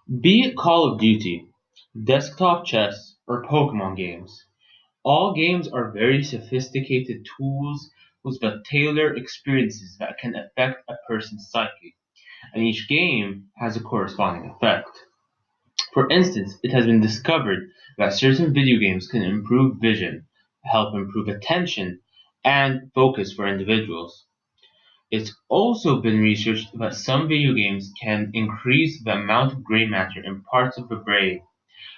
Be it Call of Duty, desktop chess, or Pokemon games, all games are very sophisticated tools that tailor experiences that can affect a person's psyche, and each game has a corresponding effect. For instance, it has been discovered that certain video games can improve vision, help improve attention, and focus for individuals. It's also been researched that some video games can increase the amount of gray matter in parts of the brain,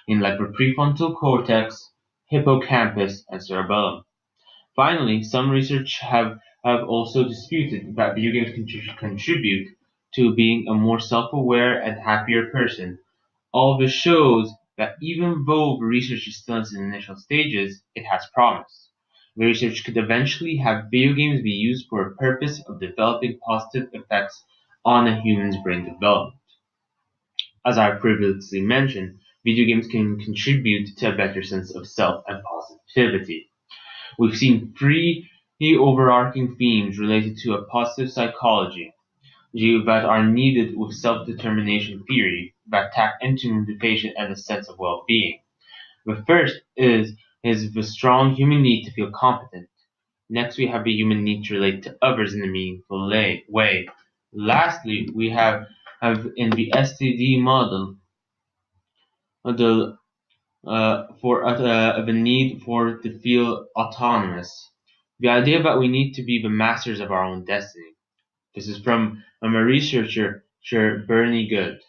in like the prefrontal cortex, hippocampus, and cerebellum. Finally, some research have also disputed that video games contribute to being a more self-aware and happier person. All this shows that even though the research is still in its initial stages, it has promise. The research could eventually have video games be used for a purpose of developing positive effects on a human's brain development. As I previously mentioned, video games can contribute to a better sense of self and positivity. We've seen three overarching themes related to a positive psychology that are needed with self-determination theory that tap into motivation and a sense of well-being. The first is the strong human need to feel competent. Next, we have the human need to relate to others in a meaningful way. Lastly, we have in the STD model the the need for to feel autonomous. The idea that we need to be the masters of our own destiny. This is from a researcher, Bernie Good.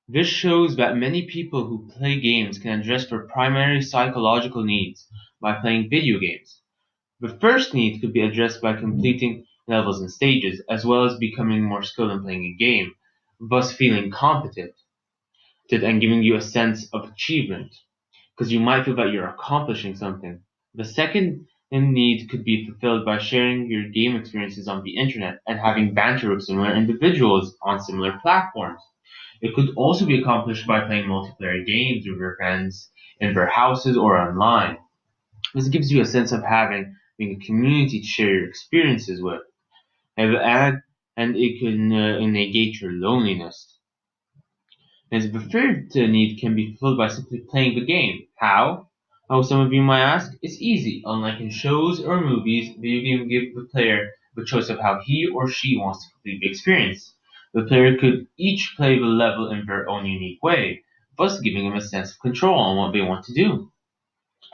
This shows that many people who play games can address their primary psychological needs by playing video games. The first need could be addressed by completing levels and stages, as well as becoming more skilled in playing a game, thus feeling competent and giving you a sense of achievement, because you might feel that you're accomplishing something. The second need could be fulfilled by sharing your game experiences on the internet and having banter with similar individuals on similar platforms. It could also be accomplished by playing multiplayer games with your friends in their houses or online. This gives you a sense of being a community to share your experiences with, and it can negate your loneliness. And the third need can be fulfilled by simply playing the game. How? Oh, some of you might ask. It's easy. Unlike in shows or movies, video games give the player the choice of how he or she wants to complete the experience. The player could each play the level in their own unique way, thus giving them a sense of control on what they want to do,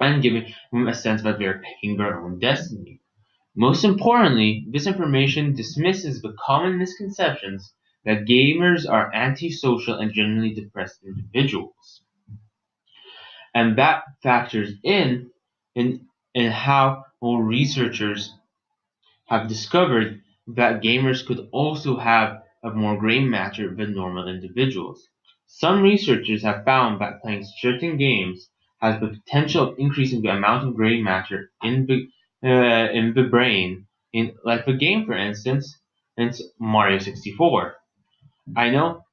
and giving them a sense that they're picking their own destiny. Most importantly, this information dismisses the common misconceptions that gamers are antisocial and generally depressed individuals. And that factors in how more researchers have discovered that gamers could also have more gray matter than normal individuals. Some researchers have found that playing certain games has the potential of increasing the amount of gray matter in the brain. In like the game, for instance, it's Mario 64. I know,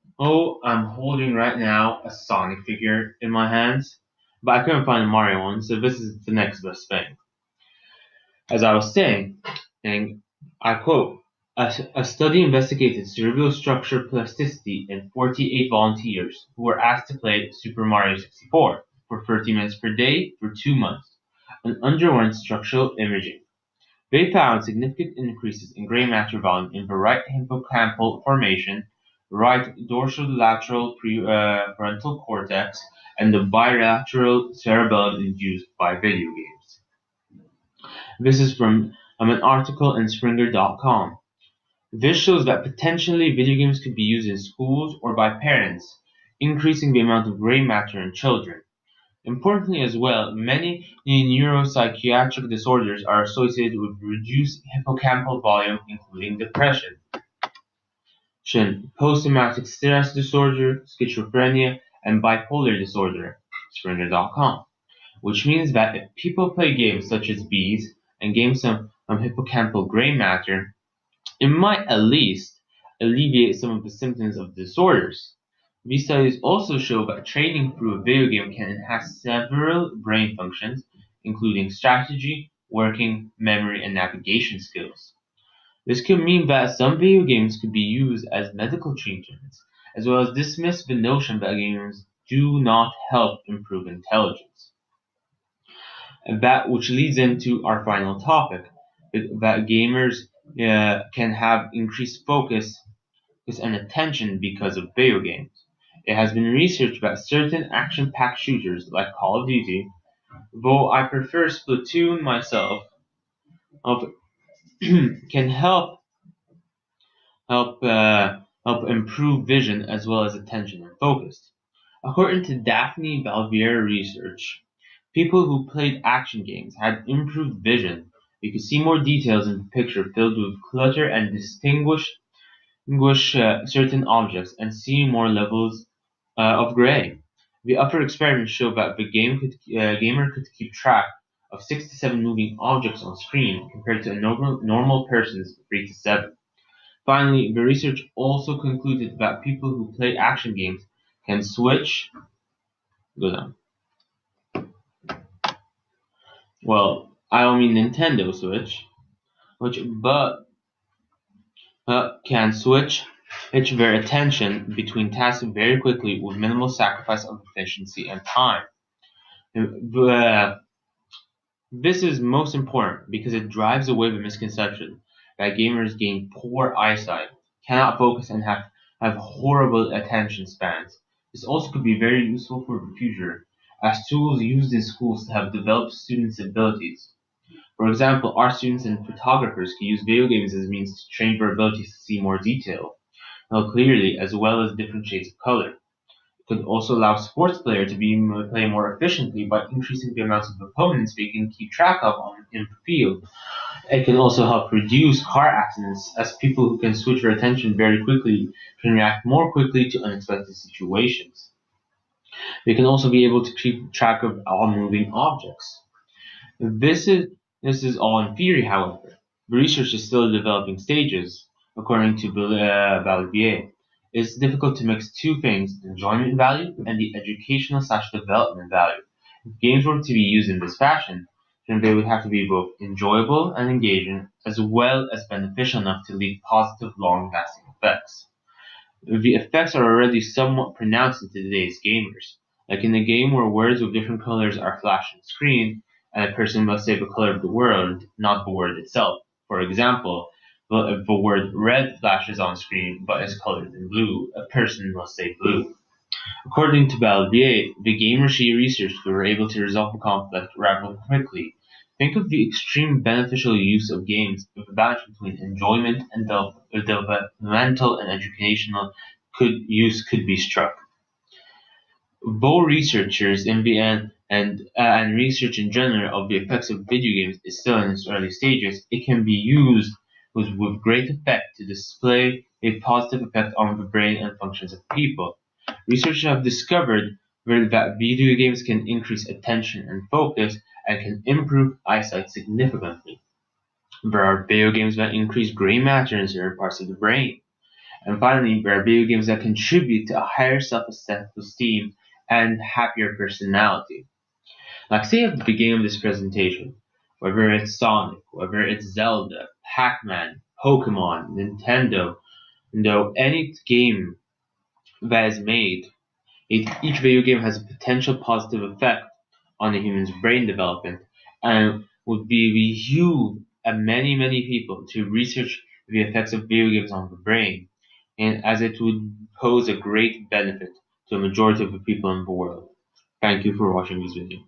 I'm holding right now a Sonic figure in my hands, but I couldn't find a Mario one, so this is the next best thing. As I was saying, and I quote, a study investigated cerebral structure plasticity in 48 volunteers who were asked to play Super Mario 64 for 30 minutes per day for 2 months and underwent structural imaging. They found significant increases in gray matter volume in the right hippocampal formation, right dorsolateral frontal cortex, and the bilateral cerebellum induced by video games. This is from an article in Springer.com. This shows that potentially video games could be used in schools or by parents, increasing the amount of gray matter in children. Importantly as well, many neuropsychiatric disorders are associated with reduced hippocampal volume, including depression, post-traumatic stress disorder, schizophrenia, and bipolar disorder, Springer.com. Which means that if people play games such as Bees and gain some hippocampal gray matter, it might at least alleviate some of the symptoms of disorders. These studies also show that training through a video game can enhance several brain functions, including strategy, working, memory, and navigation skills. This could mean that some video games could be used as medical treatments, as well as dismiss the notion that games do not help improve intelligence. And that which leads into our final topic, that gamers can have increased focus and attention because of video games. It has been researched that certain action-packed shooters like Call of Duty, though I prefer Splatoon myself, of, can help improve vision as well as attention and focus. According to Daphne Balvier research, people who played action games had improved vision. You could see more details in the picture filled with clutter and distinguish certain objects and see more levels of gray. The upper experiments show that the gamer could keep track of 6 to 7 moving objects on screen compared to a normal person's 3 to 7. Finally, the research also concluded that people who play action games can switch. Go down. Well, I don't mean Nintendo Switch, but can switch their attention between tasks very quickly with minimal sacrifice of efficiency and time. Uh, This is most important because it drives away the misconception that gamers gain poor eyesight, cannot focus, and have horrible attention spans. This also could be very useful for the future as tools used in schools to help develop students' abilities. For example, art students and photographers can use video games as a means to train their abilities to see more detail, more clearly, as well as different shades of color. Could also allow sports players to play more efficiently by increasing the amounts of opponents they can keep track of in the field. It can also help reduce car accidents as people who can switch their attention very quickly can react more quickly to unexpected situations. They can also be able to keep track of all moving objects. This is this is all in theory, however. The research is still in developing stages, according to Balbier. It's difficult to mix two things, enjoyment value and the educational/development value. If games were to be used in this fashion, then they would have to be both enjoyable and engaging, as well as beneficial enough to leave positive long-lasting effects. The effects are already somewhat pronounced in today's gamers. Like in a game where words with different colors are flashed on screen, and a person must say the color of the word, not the word itself. For example, if the word red flashes on screen but is colored in blue, a person must say blue. According to Balbier, the gamers she researched were able to resolve the conflict rather quickly. Think of the extreme beneficial use of games if the balance between enjoyment and developmental and educational could be struck. Though researchers in the end and research in general of the effects of video games is still in its early stages, it can be used with great effect to display a positive effect on the brain and functions of people. Researchers have discovered that video games can increase attention and focus and can improve eyesight significantly. There are video games that increase gray matter in certain parts of the brain. And finally, there are video games that contribute to a higher self-esteem and happier personality. Like say at the beginning of this presentation, whether it's Sonic, whether it's Zelda, Pac-Man, Pokemon, Nintendo, any game that is made, each video game has a potential positive effect on a human's brain development and would be behoove many people to research the effects of video games on the brain, and as it would pose a great benefit to a majority of the people in the world. Thank you for watching this video.